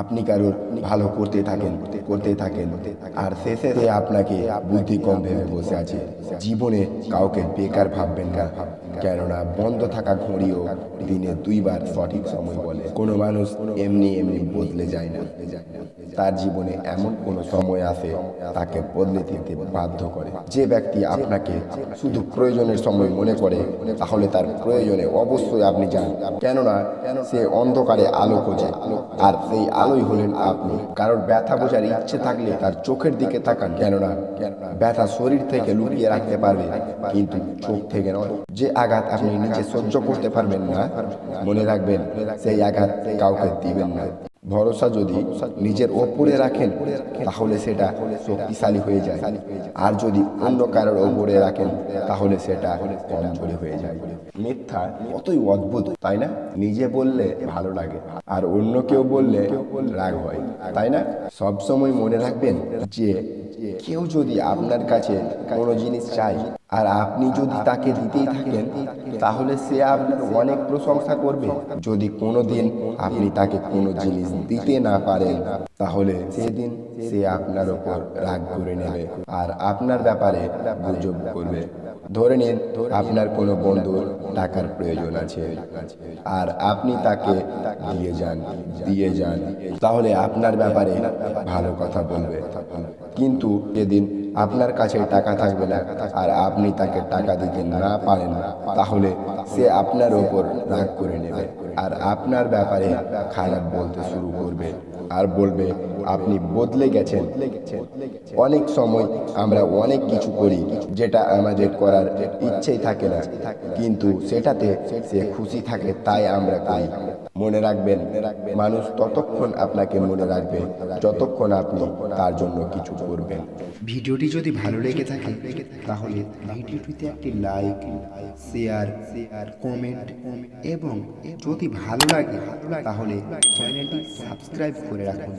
আপনি কারোর ভালো করতে থাকেন আর শেষে সে আপনাকে বুদ্ধি কম ভেবে বসে আছে। জীবনে কাউকে বেকার ভাববেন না, কেননা বন্ধ থাকা ঘড়িও দিনে 2বার সঠিক সময় বলে। কোনো মানুষ এমনি এমনি বদলে যায় না, তার জীবনে এমন কোনো সময় আসে তাকে বদলে দিতে বাধ্য করে। যে ব্যক্তি আপনাকে শুধু প্রয়োজনের সময় মনে করে, তাহলে তার প্রয়োজনে অবশ্যই আপনি যান, কেননা সে অন্ধকারে আলো খোঁজে, আর সেই আলোই হলেন আপনি। কারোর ব্যথা বোঝার ইচ্ছে থাকলে তার চোখের দিকে তাকান, কেননা ব্যথা শরীর থেকে লুকিয়ে রাখতে পারবে, কিন্তু চোখ থেকে নয়। যে আঘাত আপনি নিজে সহ্য করতে পারবেন না, মনে রাখবেন সেই আঘাত কাউকে দিবেন না। ভরসা যদি নিজের ওপরে রাখেন, তাহলে সেটা শক্তিশালী হয়ে যায়, আর যদি অন্য কারোর ওপরে রাখেন, তাহলে সেটা কমজোরি হয়ে যায়। মিথ্যা কতই অদ্ভুত, তাই না? নিজে বললে ভালো লাগে, আর অন্য কেউ বললে রাগ হয়, তাই না? সবসময় মনে রাখবেন যে কেউ যদি আপনার কাছে কোনো জিনিস চায়, আর আপনি যদি তাকে দিতেই থাকেন, তাহলে সে আপনার অনেক প্রশংসা করবে। যদি কোনোদিন আপনি তাকে কোনো জিনিস দিতে না পারেন, তাহলে সেদিন সে আপনার ওপর রাগ করে নেবে আর আপনার ব্যাপারে গুজব করবে। ধরে নিন আপনার কোনো বন্ধুর টাকার প্রয়োজন আছে, আর আপনি তাকে দিয়ে যান, তাহলে আপনার ব্যাপারে ভালো কথা বলবে। কিন্তু যেদিন আপনার কাছে টাকা থাকবে না, আর আপনি তাকে টাকা দিতে না পারেন, তাহলে সে আপনার ওপর রাগ করে নেবে আর আপনার ব্যাপারে খারাপ বলতে শুরু করবে, আর বলবে আপনি বদলে গেছেন। অনেক সময় আমরা অনেক কিছু করি যেটা আমাদের করার ইচ্ছেই থাকে না, কিন্তু সেটাতে সে খুশি থাকে, তাই আমরা করি। মনে রাখবেন, মানুষ ততক্ষণ আপনাকে মনে রাখবে যতক্ষণ আপনি তার জন্য কিছু করবেন। ভিডিওটি যদি ভালো লেগে থাকে, তাহলে ভিডিওটিতে একটি লাইক, শেয়ার, কমেন্ট, এবং যদি ভালো লাগে তাহলে চ্যানেলটি সাবস্ক্রাইব করে রাখুন।